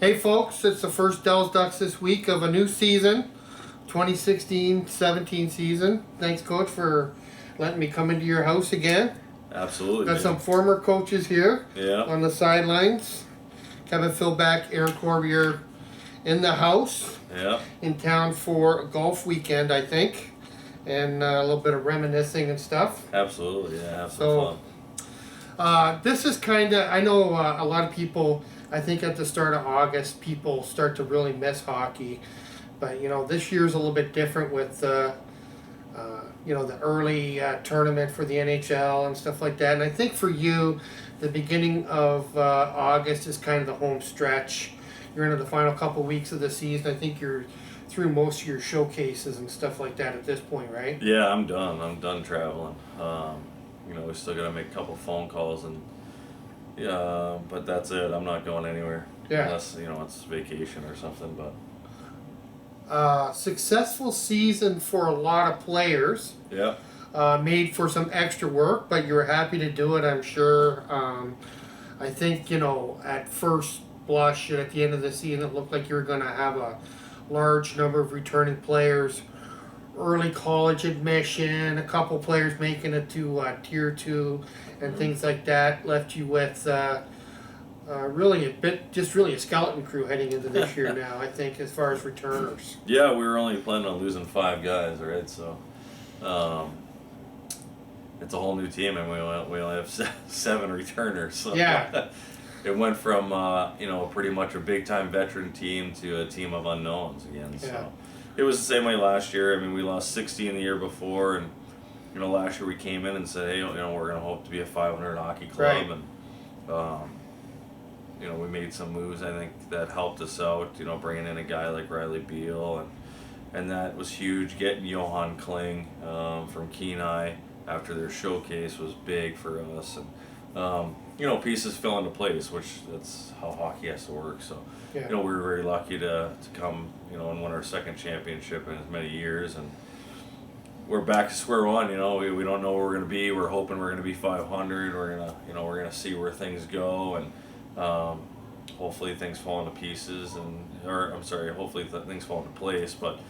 Hey folks, it's the first Dells Ducks this week of a new season, 2016-17 season. Thanks, Coach, for letting me come into your house again. Absolutely. Got some former coaches here on the sidelines. Kevin Philback, Aaron Corbier in the house. In town for a golf weekend, I think. And a little bit of reminiscing and stuff. Absolutely, yeah, have some fun. This is kind of, I know a lot of people, I think at the start of August, people start to really miss hockey. But, this year's a little bit different with, the early tournament for the NHL and stuff like that. And I think for you, the beginning of August is kind of the home stretch. You're into the final couple weeks of the season. I think you're through most of your showcases and stuff like that at this point, right? Yeah, I'm done. I'm done traveling. We still got to make a couple phone calls but that's it. I'm not going anywhere. Yeah. Unless, it's vacation or something, but. Successful season for a lot of players. Yeah. Made for some extra work, but you were happy to do it, I'm sure. I think, at first blush at the end of the season, it looked like you were going to have a large number of returning players. Early college admission, a couple players making it to Tier 2 and things like that left you with really a skeleton crew heading into this year now, I think, as far as returners. Yeah, we were only planning on losing 5 guys, right? So it's a whole new team, and we only have 7 returners. So yeah. It went from pretty much a big-time veteran team to a team of unknowns again. So. Yeah. It was the same way last year. I mean, we lost 60 in the year before, and last year we came in and said, hey, we're going to hope to be a 500 hockey club, right. And we made some moves I think that helped us out. Bringing in a guy like Riley Beal, and that was huge. Getting Johan Kling from Kenai after their showcase was big for us, and pieces fell into place, which that's how hockey has to work. So. Yeah. We were very lucky to come, and win our second championship in as many years, and we're back to square one. We don't know where we're going to be. We're hoping we're going to be 500. We're gonna see where things go, and hopefully things fall into pieces, hopefully things fall into place. But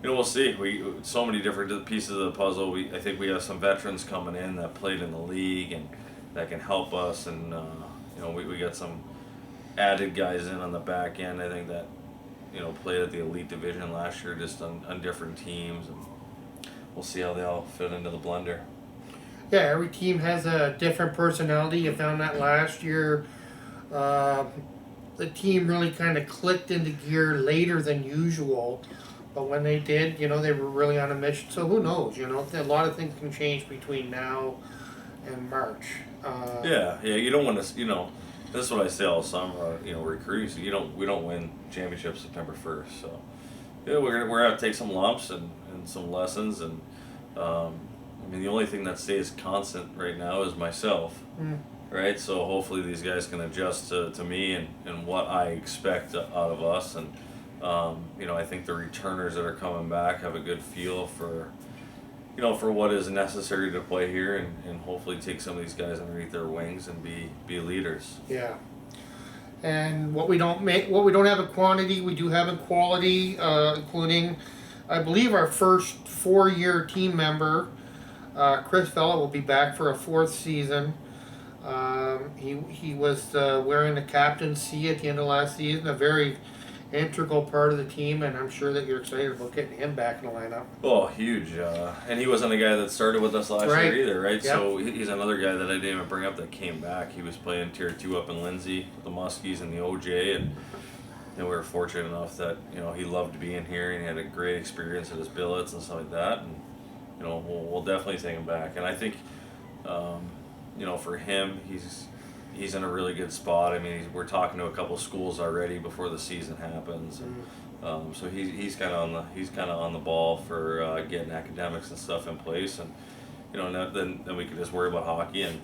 we'll see. So many different pieces of the puzzle. I think we have some veterans coming in that played in the league and that can help us, and we got some added guys in on the back end, I think, that played at the Elite Division last year, just on different teams, and we'll see how they all fit into the blender. Yeah, every team has a different personality. You found that last year. The team really kind of clicked into gear later than usual, but when they did, they were really on a mission. So who knows? A lot of things can change between now and March. You don't want to, this is what I say all summer, recruits. We don't win championships September 1st. So, we're gonna take some lumps and some lessons, and the only thing that stays constant right now is myself, right? So hopefully these guys can adjust to me and what I expect out of us, and I think the returners that are coming back have a good feel for what is necessary to play here, and hopefully take some of these guys underneath their wings and be leaders. Yeah. And what we don't have in quantity, we do have in quality, including, I believe, our first 4-year team member, Chris Vella, will be back for a 4th season. He was wearing the captaincy at the end of last season, a very integral part of the team, and I'm sure that you're excited about getting him back in the lineup. Oh, huge. And he wasn't a guy that started with us last year either, right? Yep. So he's another guy that I didn't even bring up that came back. He was playing Tier 2 up in Lindsay, the Muskies and the OJ, and we were fortunate enough that, he loved being here, and he had a great experience at his billets and stuff like that, and, we'll definitely take him back. And I think, for him, he's in a really good spot. I mean, we're talking to a couple schools already before the season happens, and so he's kind of on the ball for getting academics and stuff in place, and then we can just worry about hockey, and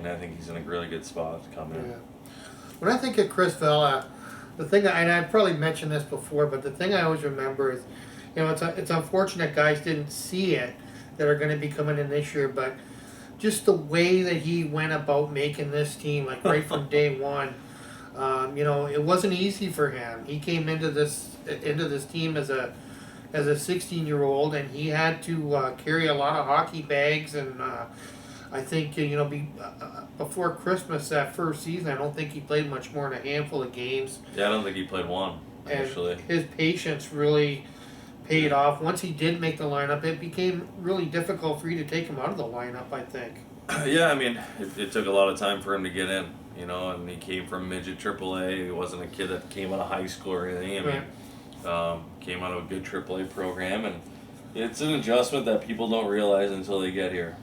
I think he's in a really good spot to come in. Yeah. When I think of Chris Vella, the thing, and I probably mentioned this before, but the thing I always remember is, it's unfortunate guys didn't see it that are going to be coming in this year, but just the way that he went about making this team, like right from day one, It wasn't easy for him. He came into this team as a 16-year-old, and he had to carry a lot of hockey bags. And I think before Christmas that first season, I don't think he played much more than a handful of games. Yeah, I don't think he played one actually. And his patience really paid off. Once he did make the lineup, it became really difficult for you to take him out of the lineup, I think. Yeah, I mean, it took a lot of time for him to get in, and he came from midget AAA. He wasn't a kid that came out of high school or anything. Came out of a good AAA program, and it's an adjustment that people don't realize until they get here.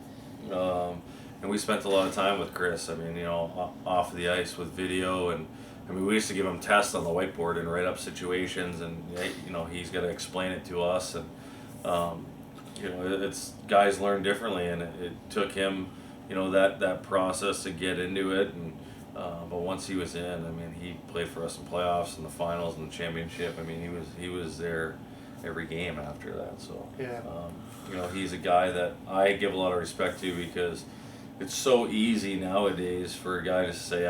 And we spent a lot of time with Chris. I mean, off the ice with video, and I mean, we used to give him tests on the whiteboard and write up situations, and he's got to explain it to us, and it's guys learn differently, and it took him, that process to get into it, and but once he was in, I mean, he played for us in playoffs and the finals and the championship. I mean, he was there every game after that. So yeah. He's a guy that I give a lot of respect to, because it's so easy nowadays for a guy to say,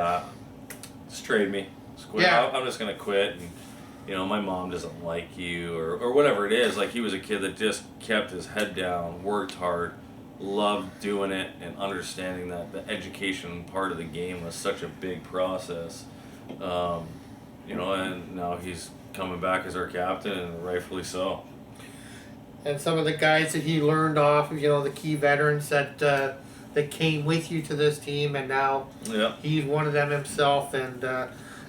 just trade me. Just quit. Yeah. I'm just gonna quit, and my mom doesn't like you, or whatever it is. Like, he was a kid that just kept his head down, worked hard, loved doing it, and understanding that the education part of the game was such a big process. And now he's coming back as our captain, and rightfully so. And some of the guys that he learned off of, the key veterans that came with you to this team, and now he's one of them himself. And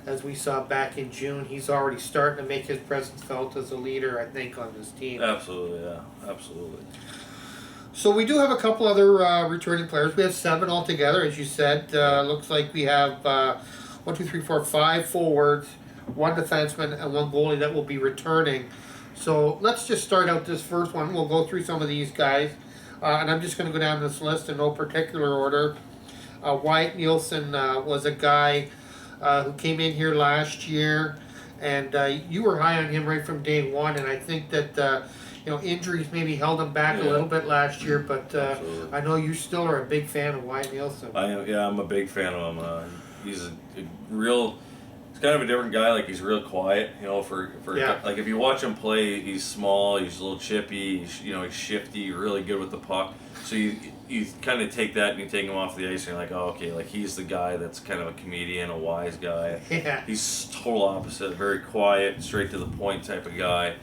as we saw back in June, he's already starting to make his presence felt as a leader, I think, on this team. Absolutely, yeah, absolutely. So we do have a couple other returning players. We have 7 altogether, as you said. Looks like we have 5 forwards, 1 defenseman, and 1 goalie that will be returning. So let's just start out this first one. We'll go through some of these guys. And I'm just going to go down this list in no particular order. Wyatt Nielsen was a guy who came in here last year, and you were high on him right from day one. And I think that injuries maybe held him back a little bit last year, but I know you still are a big fan of Wyatt Nielsen. I am. Yeah, I'm a big fan of him. He's a real. He's kind of a different guy. Like, he's real quiet. Like, if you watch him play, he's small. He's a little chippy. He's shifty. Really good with the puck. So you kind of take that and you take him off the ice, and you're like, oh, okay, like, he's the guy that's kind of a comedian, a wise guy. Yeah. He's total opposite. Very quiet, straight to the point type of guy.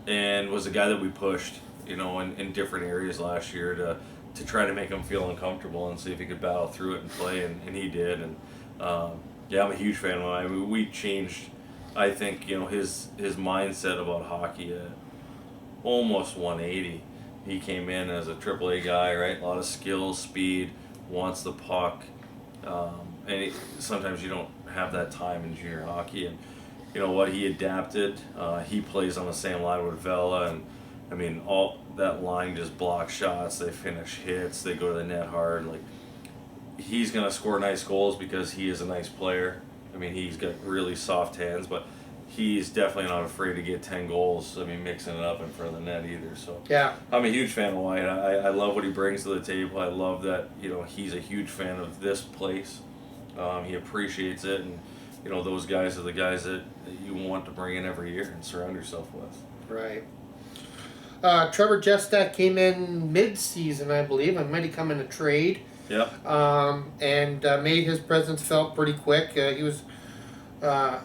And was a guy that we pushed, in different areas last year to try to make him feel uncomfortable and see if he could battle through it and play, and he did. And I'm a huge fan of him. I mean, we changed, I think, his mindset about hockey at almost 180. He came in as a AAA guy, right? A lot of skill, speed, wants the puck, and sometimes you don't have that time in junior hockey. And you know what? He adapted. He plays on the same line with Vela, and I mean, all that line just blocks shots. They finish hits. They go to the net hard. Like, he's gonna score nice goals because he is a nice player. I mean, he's got really soft hands, but he's definitely not afraid to get 10 goals. I mean, mixing it up in front of the net either. So yeah, I'm a huge fan of Wyatt. I love what he brings to the table. I love that he's a huge fan of this place. He appreciates it, and those guys are the guys that you want to bring in every year and surround yourself with. Right. Trevor Jestak came in mid-season, I believe. It might have come in a trade. Yep. And made his presence felt pretty quick. He was a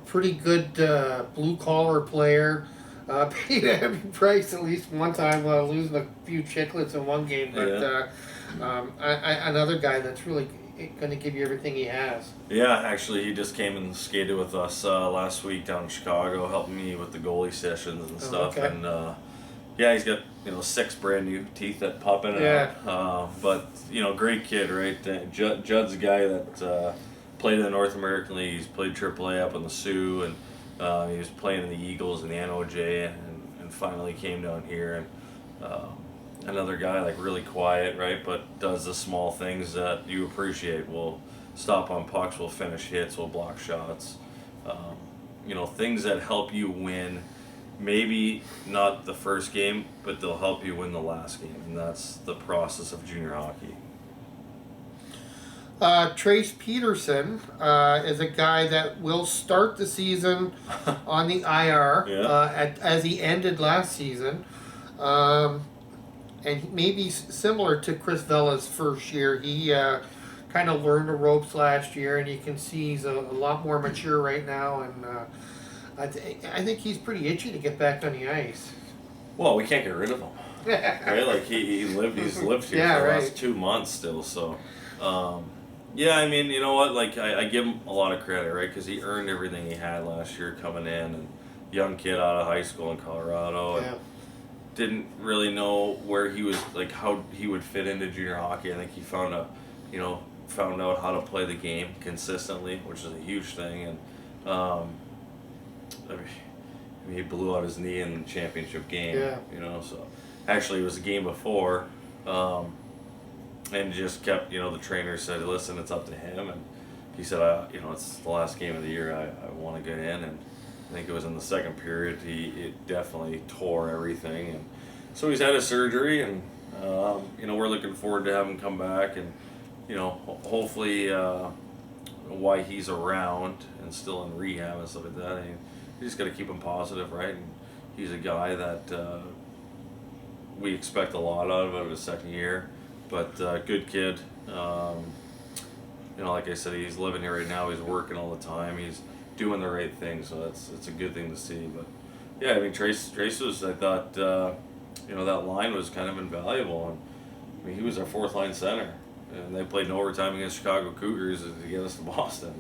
pretty good blue-collar player. Paid a heavy price at least one time, losing a few chicklets in one game. But another guy that's really going to give you everything he has. Yeah, actually, he just came and skated with us last week down in Chicago, helping me with the goalie sessions and stuff. Okay. And he's got 6 brand new teeth that pop in and out. But great kid, right? Judd's a guy that played in the North American League. He's played AAA up in the Sioux, and he was playing in the Eagles and the NOJ, and finally came down here. And another guy, like, really quiet, right? But does the small things that you appreciate. We'll stop on pucks. We'll finish hits. We'll block shots. Things that help you win. Maybe not the first game, but they'll help you win the last game, and that's the process of junior hockey. Trace Peterson is a guy that will start the season on the IR Yeah. as he ended last season. Um, and maybe similar to Chris Vella's first year. He kind of learned the ropes last year, and you can see he's a lot more mature right now. And I think he's pretty itchy to get back on the ice. Well, we can't get rid of him. Right? Like he's lived here Yeah, for the right. last 2 months still. So, yeah, I mean, you know what? Like I give him a lot of credit, right? Because he earned everything he had last year coming in, and young kid out of high school in Colorado, and Yeah. didn't really know where he was, like how he would fit into junior hockey. I think he found out how to play the game consistently, which is a huge thing, and I mean, he blew out his knee in the championship game. Yeah. So actually it was the game before, and just kept, the trainer said, listen, it's up to him, and he said, it's the last game of the year, I want to get in, and I think it was in the second period, it definitely tore everything, and so he's had a surgery, and we're looking forward to having him come back, and hopefully why he's around and still in rehab and stuff like that. And you just got to keep him positive, right? And he's a guy that we expect a lot out of his second year, but good kid. Like I said, he's living here right now. He's working all the time. He's doing the right thing, so it's a good thing to see. But yeah, I mean, Trace was, I thought, that line was kind of invaluable, and I mean, he was our fourth line center, and they played in overtime against Chicago Cougars to get us to Boston.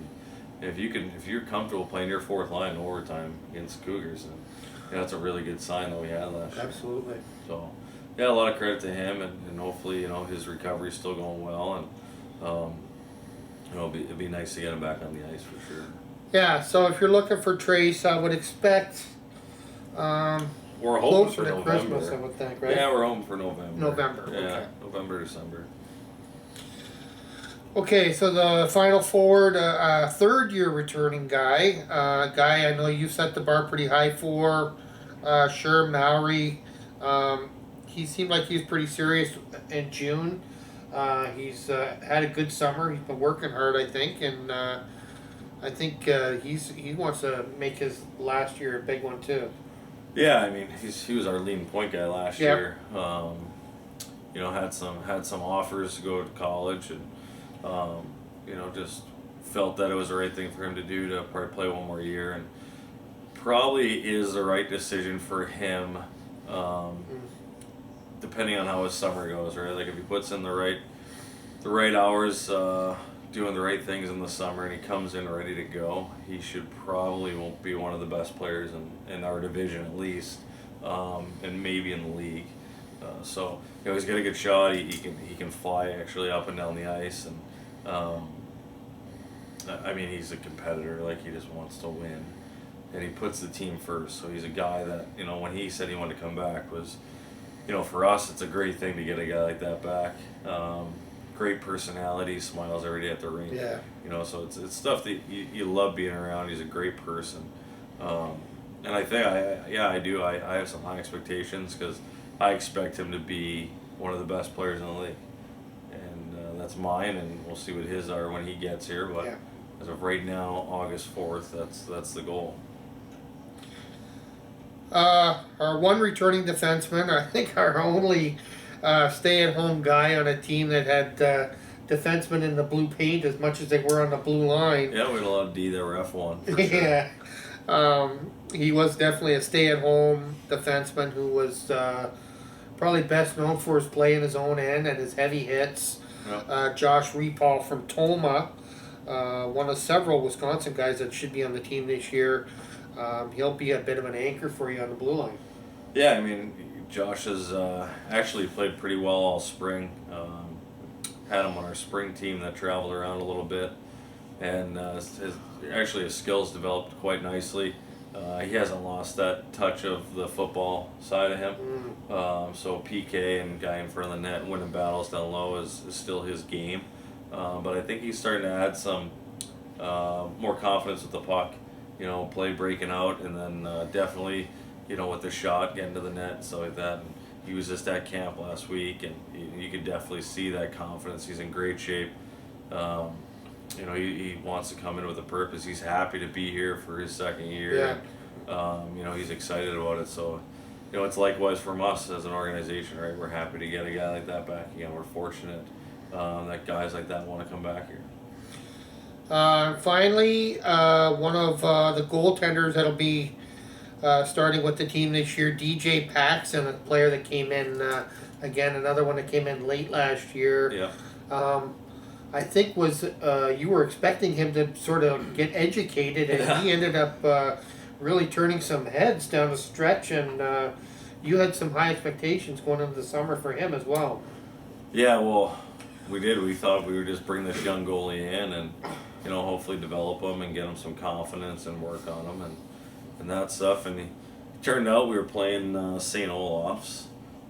If you're comfortable playing your fourth line in overtime against the Cougars, and that's a really good sign that we had last year. Absolutely. So, yeah, a lot of credit to him, and hopefully, his recovery's still going well, and it'd be nice to get him back on the ice for sure. Yeah. So if you're looking for Trace, I would expect. We're hoping Closer for to November. Christmas, I would think, right? Yeah, we're hoping for November. November, Yeah, okay. November, December. Okay, so the final forward, third-year returning guy, guy I know you set the bar pretty high for, sure, Maori. He seemed like he was pretty serious in June. He's had a good summer. He's been working hard, I think, and I think he wants to make his last year a big one too. Yeah, I mean, he was our leading point guy last Yep. year. Had some offers to go to college, and just felt that it was the right thing for him to do to probably play one more year, and probably is the right decision for him, depending on how his summer goes, right? Like if he puts in the right hours, doing the right things in the summer, and he comes in ready to go, he should probably won't be one of the best players in our division at least, and maybe in the league. So he's got a good shot. He can fly actually up and down the ice, and I mean, he's a competitor. Like, he just wants to win, and he puts the team first. So he's a guy that, when he said he wanted to come back, was, for us, it's a great thing to get a guy like that back. Great personality, smiles every day at the rink. Yeah. So it's stuff that you love being around. He's a great person, and I think I do. I have some high expectations, because I expect him to be one of the best players in the league, and that's mine. And we'll see what his are when he gets here. But Yeah. as of right now, August 4th, that's the goal. Our one returning defenseman, I think our only stay-at-home guy on a team that had defensemen in the blue paint as much as they were on the blue line. Yeah, we had a lot of D that were F1. For sure. Yeah. He was definitely a stay-at-home defenseman who was probably best known for his play in his own end and his heavy hits. Yep. Josh Repal from Toma, one of several Wisconsin guys that should be on the team this year. He'll be a bit of an anchor for you on the blue line. Yeah, I mean, Josh has actually played pretty well all spring. Had him on our spring team that traveled around a little bit, and his skills developed quite nicely. He hasn't lost that touch of the football side of him. So PK and guy in front of the net and winning battles down low is still his game. But I think he's starting to add some more confidence with the puck. Play breaking out, and then definitely, with the shot, getting to the net and stuff like that. And he was just at camp last week, and you could definitely see that confidence. He's in great shape. You know, he wants to come in with a purpose. He's happy to be here for his second year. Yeah. And, you know, he's excited about it. So, you know, it's likewise from us as an organization, right? We're happy to get a guy like that back again. We're fortunate that guys like that want to come back here. Finally, one of the goaltenders that'll be starting with the team this year, DJ Paxson, a player that came in, again, another one that came in late last year. Yeah. I think you were expecting him to sort of get educated, and he ended up really turning some heads down the stretch, and you had some high expectations going into the summer for him as well. Yeah, well, we did. We thought we would just bring this young goalie in and, you know, hopefully develop him and get him some confidence and work on him and that stuff. And it turned out we were playing St. Olaf's,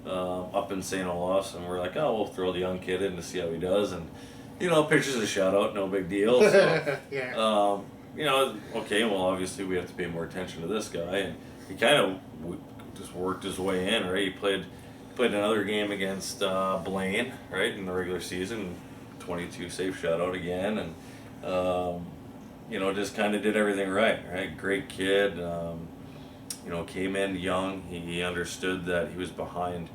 up in St. Olaf's, and we're like, oh, we'll throw the young kid in to see how he does. And, you know, pitches a shutout, no big deal. So, Yeah. you know, okay, well, obviously we have to pay more attention to this guy. And he kind of just worked his way in, right? He played another game against Blaine, right, in the regular season, 22 safe shutout again, and you know, just kind of did everything right? Great kid, you know, came in young. He understood that he was behind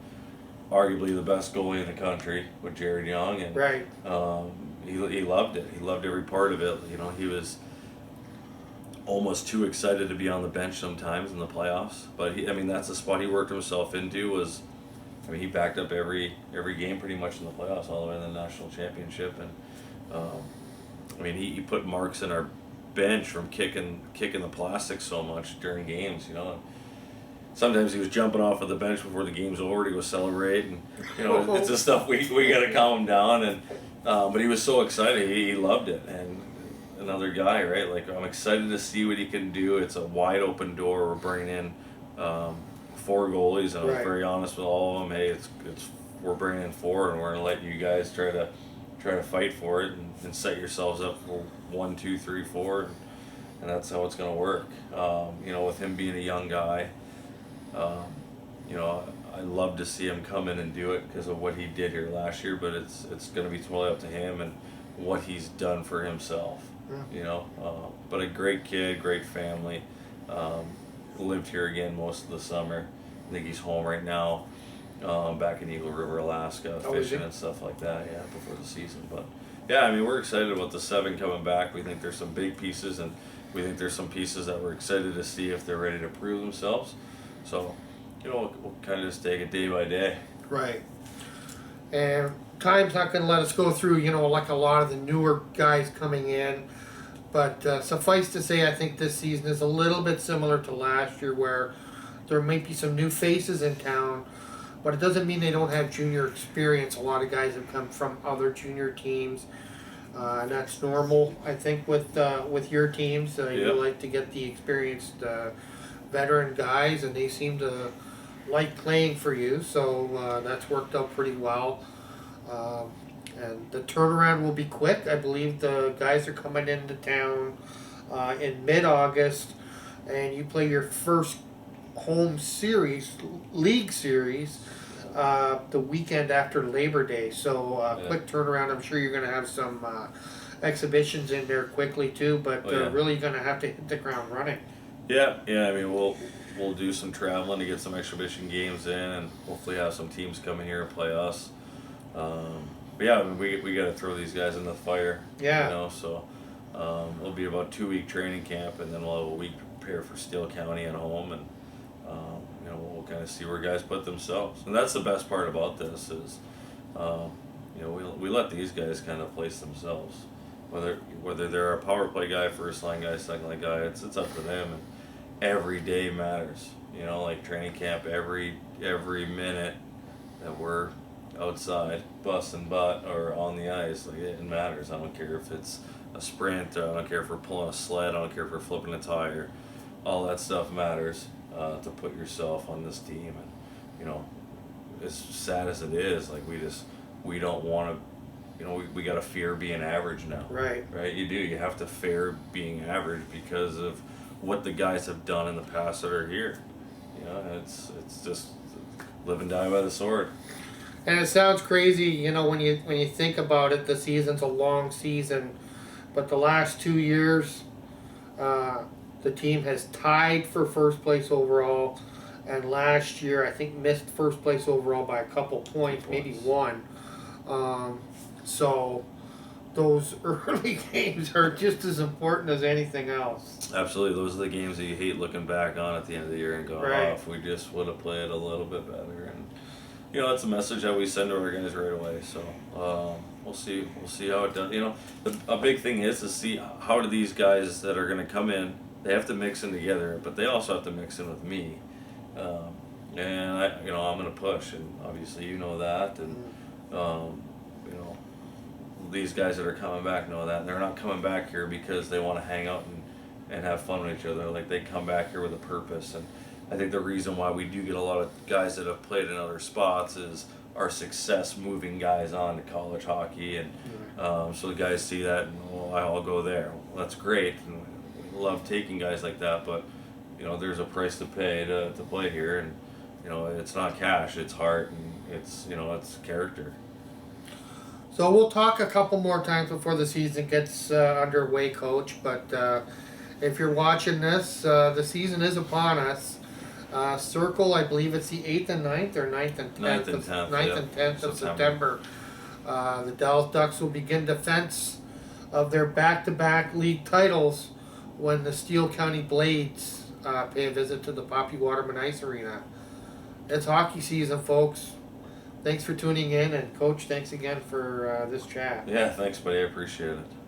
arguably the best goalie in the country with Jared Young, and Right. he loved it. He loved every part of it. You know, he was almost too excited to be on the bench sometimes in the playoffs. But I mean, that's the spot he worked himself into. I mean, he backed up every game pretty much in the playoffs, all the way to the national championship. And I mean, he put marks in our bench from kicking the plastic so much during games. You know, and sometimes he was jumping off of the bench before the game's over to go celebrate, and you know, it's the stuff we got to calm him down. And but he was so excited, he loved it. And another guy, right? Like, I'm excited to see what he can do. It's a wide open door. We're bringing in 4 goalies, and I was Right. very honest with all of them. Hey, we're bringing in 4, and we're gonna let you guys try to fight for it and set yourselves up for 1, 2, 3, 4, and that's how it's gonna work. You know, with him being a young guy, you know, I love to see him come in and do it because of what he did here last year. But it's gonna be totally up to him and what he's done for himself. Yeah. You know, but a great kid, great family. Lived here again most of the summer. I think he's home right now, back in Eagle River, Alaska, Oh, is fishing he? and stuff like that. Yeah, before the season. But yeah, I mean, we're excited about the 7 coming back. We think there's some big pieces, and we think there's some pieces that we're excited to see if they're ready to prove themselves. So, you know, we'll kind of just take it day by day. Right. And time's not going to let us go through, you know, like a lot of the newer guys coming in. But suffice to say, I think this season is a little bit similar to last year, where there might be some new faces in town, but it doesn't mean they don't have junior experience. A lot of guys have come from other junior teams, and that's normal, I think, with your teams. Yeah. You like to get the experienced veteran guys, and they seem to like playing for you, so that's worked out pretty well. And the turnaround will be quick. I believe the guys are coming into town in mid-August, and you play your first home series, league series, the weekend after Labor Day. So Yeah. quick turnaround. I'm sure you're going to have some exhibitions in there quickly too, but Oh, yeah. really going to have to hit the ground running. Yeah. I mean, we'll do some traveling to get some exhibition games in, and hopefully have some teams come in here and play us. But yeah, I mean, we got to throw these guys in the fire. Yeah. You know, so it'll be about 2-week training camp, and then we'll have a week to prepare for Steele County at home, and you know, we'll kind of see where guys put themselves. And that's the best part about this is, you know, we let these guys kind of place themselves, whether they're a power play guy, first line guy, second line guy. It's up to them, and every day matters. You know, like training camp, every minute that we're outside busting butt or on the ice, like, it matters. I don't care if it's a sprint, I don't care if we're pulling a sled, I don't care if we're flipping a tire. All that stuff matters to put yourself on this team. And you know, as sad as it is, like, we don't want to, you know, we got to fear being average now. Right. You have to fear being average because of what the guys have done in the past that are here. You know, it's just live and die by the sword. And it sounds crazy, you know, when you think about it. The season's a long season, but the last 2 years, the team has tied for first place overall, and last year I think missed first place overall by a couple points, maybe one. So those early games are just as important as anything else. Absolutely, those are the games that you hate looking back on at the end of the year and go, Right. "Oh, if we just would have played a little bit better." And you know, that's a message that we send to our guys right away. So we'll see. We'll see how it does. You know, a big thing is to see how do these guys that are going to come in. They have to mix in together, but they also have to mix in with me. And I'm going to push, and obviously you know that, and you know, these guys that are coming back know that, and they're not coming back here because they want to hang out and have fun with each other. Like, they come back here with a purpose, and I think the reason why we do get a lot of guys that have played in other spots is our success moving guys on to college hockey, and so the guys see that, and I'll go there. Well, that's great, and we love taking guys like that, but you know, there's a price to pay to play here, and you know, it's not cash, it's heart, and it's character. So we'll talk a couple more times before the season gets underway, Coach. But if you're watching this, the season is upon us. Circle, I believe it's the 8th and 9th, or 9th and 10th, 9th and 10th of September. The Dallas Ducks will begin defense of their back-to-back league titles when the Steele County Blades pay a visit to the Poppy Waterman Ice Arena. It's hockey season, folks. Thanks for tuning in, and Coach, thanks again for this chat. Yeah, thanks, buddy. I appreciate it.